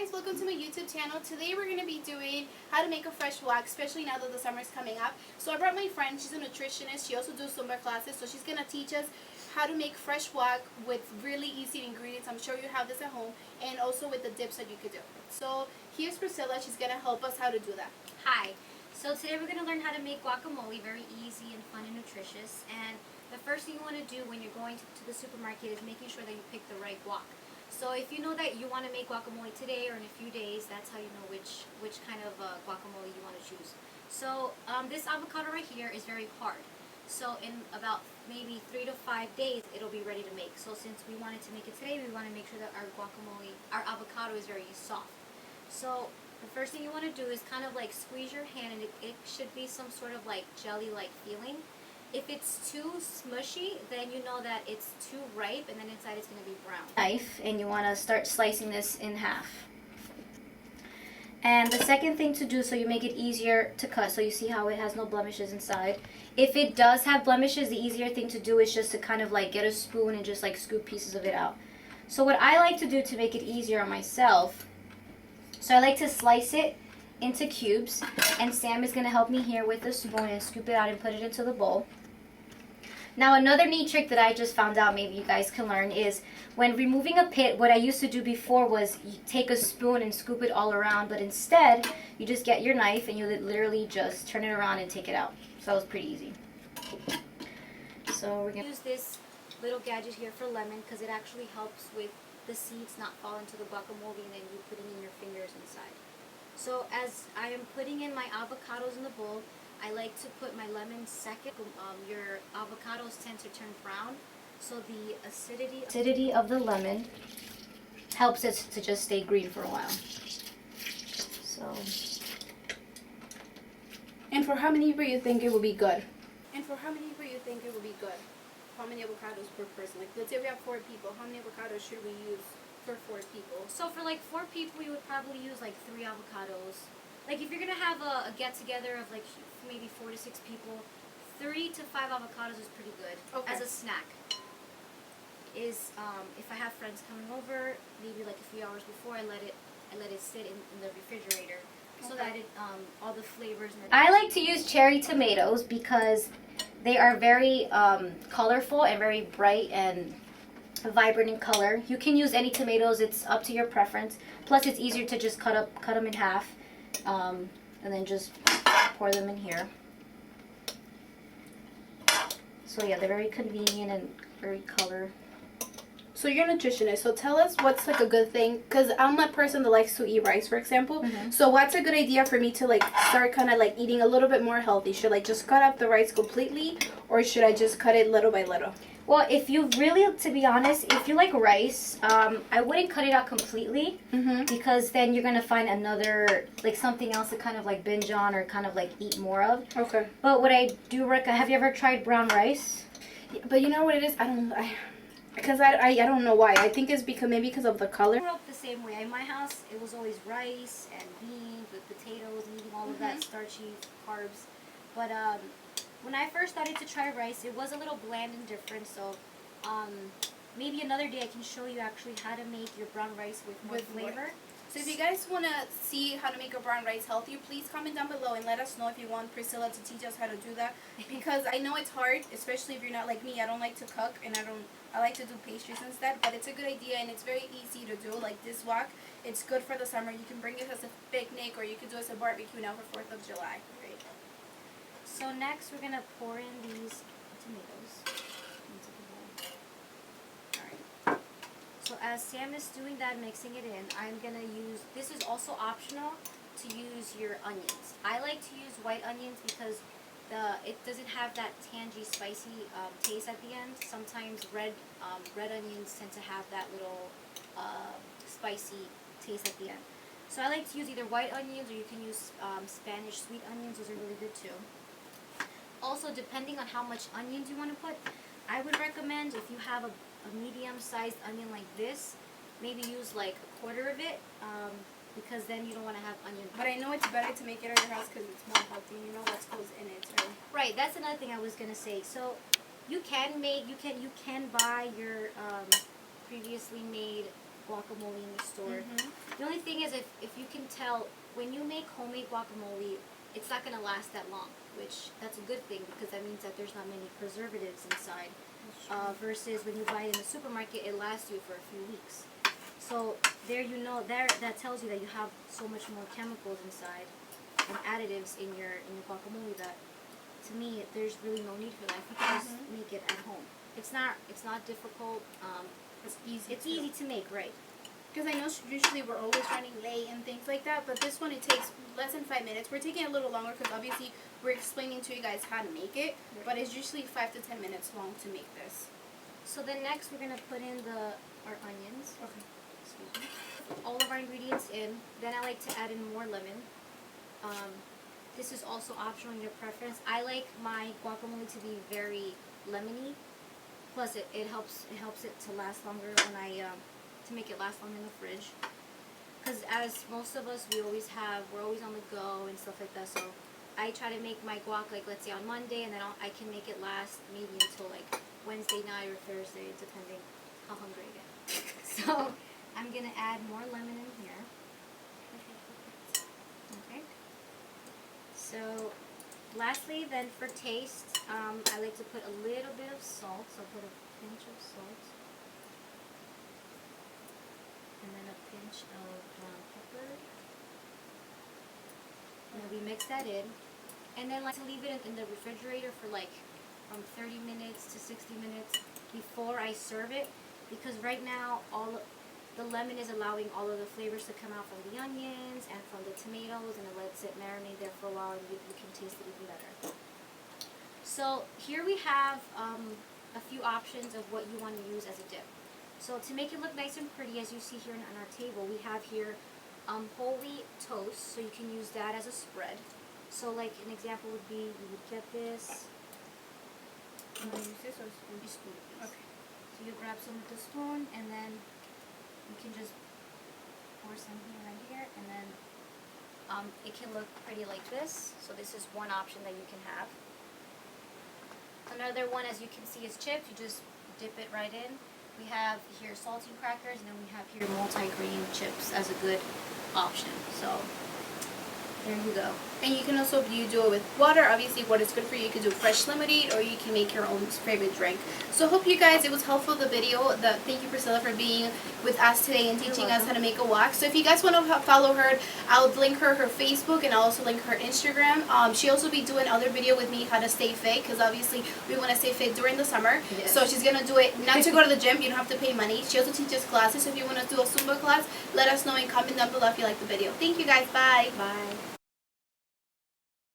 guys, welcome to my YouTube channel. Today we're going to be doing how to make a fresh wok, especially now that the summer is coming up. So I brought my friend, she's a nutritionist, she also does Zumba classes, so she's going to teach us how to make fresh wok with really easy ingredients. I'm sure you have this at home, and also with the dips that you could do. So here's Priscilla, she's going to help us how to do that. Hi. So today we're going to learn how to make guacamole, very easy and fun and nutritious. And the first thing you want to do when you're going to the supermarket is making sure that you pick the right guac. So if you know that you want to make guacamole today or in a few days, that's how you know which kind of guacamole you want to choose. So this avocado right here is very hard. So in about maybe 3 to 5 days, it'll be ready to make. So since we wanted to make it today, we want to make sure that our avocado is very soft. So the first thing you want to do is kind of like squeeze your hand, and it should be some sort of like jelly-like feeling. If it's too smushy, then you know that it's too ripe, and then inside it's going to be brown. Knife, and you want to start slicing this in half. And the second thing to do, so you make it easier to cut, so you see how it has no blemishes inside. If it does have blemishes, the easier thing to do is just to kind of like get a spoon and just like scoop pieces of it out. So what I like to do to make it easier on myself, so I like to slice it into cubes, and Sam is going to help me here with the spoon and scoop it out and put it into the bowl. Now another neat trick that I just found out, maybe you guys can learn, is when removing a pit, what I used to do before was you take a spoon and scoop it all around, but instead you just get your knife and you literally just turn it around and take it out. So that was pretty easy. So we're going to use this little gadget here for lemon because it actually helps with the seeds not fall into the guacamole and then you putting in your fingers inside. So as I am putting in my avocados in the bowl, I like to put my lemon second. Your avocados tend to turn brown, so the acidity of the lemon helps it to just stay green for a while. So. And for how many people you think it will be good? And for how many people you think it will be good? How many avocados per person? Like, let's say we have 4 people. How many avocados should we use for 4 people? So for like 4 people, you would probably use like 3 avocados. Like if you're gonna have a get-together of like maybe 4 to 6 people, 3 to 5 avocados is pretty good as a snack. If I have friends coming over, maybe like a few hours before, I let it sit in the refrigerator so that it all the flavors. I like to use cherry tomatoes because they are very colorful and very bright and vibrant in color. You can use any tomatoes; it's up to your preference. Plus, it's easier to just cut them in half, and then just pour them in here. So yeah, they're very convenient and very color. So you're a nutritionist, so tell us what's like a good thing, because I'm that person that likes to eat rice, for example. Mm-hmm. So what's a good idea for me to like start kind of like eating a little bit more healthy? Should I just cut out the rice completely, or should I just cut it little by little? Well, if you really, to be honest, if you like rice, I wouldn't cut it out completely, because then you're going to find another, like something else to kind of like binge on or kind of like eat more of. Okay. But what I do recommend, have you ever tried brown rice? Yeah, but you know what it is? I don't know why. I think it's because of the color. I grew up the same way. In my house, it was always rice and beans with potatoes and eating all of that starchy carbs. But when I first started to try rice, it was a little bland and different. So maybe another day I can show you actually how to make your brown rice with more flavor. So if you guys want to see how to make a brown rice healthier, please comment down below and let us know if you want Priscilla to teach us how to do that. Because I know it's hard, especially if you're not like me. I don't like to cook, and I like to do pastries instead. But it's a good idea, and it's very easy to do. Like this wok, it's good for the summer. You can bring it as a picnic, or you can do it as a barbecue now for 4th of July. Great. So next we're going to pour in these tomatoes into the bowl. Alright. So as Sam is doing that, mixing it in, I'm going to use, this is also optional, to use your onions. I like to use white onions because it doesn't have that tangy, spicy taste at the end. Sometimes red onions tend to have that little spicy taste at the end. So I like to use either white onions, or you can use Spanish sweet onions. Those are really good too. Also, depending on how much onions you want to put, I would recommend, if you have a medium-sized onion like this, maybe use like 1/4 of it, because then you don't want to have onion. But I know it's better to make it at your house because it's more healthy. You know what goes in it, right? Right. That's another thing I was gonna say. So you can buy your previously made guacamole in the store. The only thing is if you can tell, when you make homemade guacamole, it's not going to last that long, which that's a good thing because that means that there's not many preservatives inside. Versus when you buy it in the supermarket, it lasts you for a few weeks. So there you know, that tells you that you have so much more chemicals inside and additives in your guacamole that, to me, there's really no need for that. You can just make it at home. It's not difficult. It's easy. It's easy to make, right? Because I know usually we're always running late and things like that, but this one it takes less than 5 minutes. We're taking a little longer because obviously we're explaining to you guys how to make it, but it's usually 5 to 10 minutes long to make this. So then next we're gonna put in our onions. Okay. Excuse me. All of our ingredients in. Then I like to add in more lemon. This is also optional in your preference. I like my guacamole to be very lemony. Plus it helps it to last longer when to make it last longer in the fridge. Because as most of us, we're always on the go and stuff like that. So I try to make my guac, like, let's say on Monday, and then I can make it last maybe until like Wednesday night or Thursday, depending how hungry I get. So I'm gonna add more lemon in here. Okay. So lastly, then for taste, I like to put a little bit of salt. So I'll put a pinch of salt. And then a pinch of ground pepper. And then we mix that in. And then like to leave it in the refrigerator for like from 30 minutes to 60 minutes before I serve it. Because right now the lemon is allowing all of the flavors to come out from the onions and from the tomatoes, and it lets it marinate there for a while, and you can taste it even better. So here we have a few options of what you want to use as a dip. So to make it look nice and pretty, as you see here on our table, we have here whole wheat toast, so you can use that as a spread. So like an example would be, you would get this. I'm going to use this or spoon? You spoon it, please. Okay. So you grab some with the spoon, and then you can just pour some here and here, and then it can look pretty like this. So this is one option that you can have. Another one, as you can see, is chips. You just dip it right in. We have here saltine crackers, and then we have here multi-grain chips as a good option. So there you go. And you can also do it with water. Obviously, what is good for you, you can do fresh lemonade, or you can make your own favorite drink. So hope you guys, it was helpful, the video. Thank you, Priscilla, for being with us today and teaching us how to make a guac. So if you guys want to follow her, I'll link her Facebook, and I'll also link her Instagram. She'll also be doing other video with me, how to stay fit, because obviously we want to stay fit during the summer. Yes. So she's going to do it not to go to the gym. You don't have to pay money. She also teaches classes. So if you want to do a Zumba class, let us know and comment down below if you like the video. Thank you guys. Bye. Bye.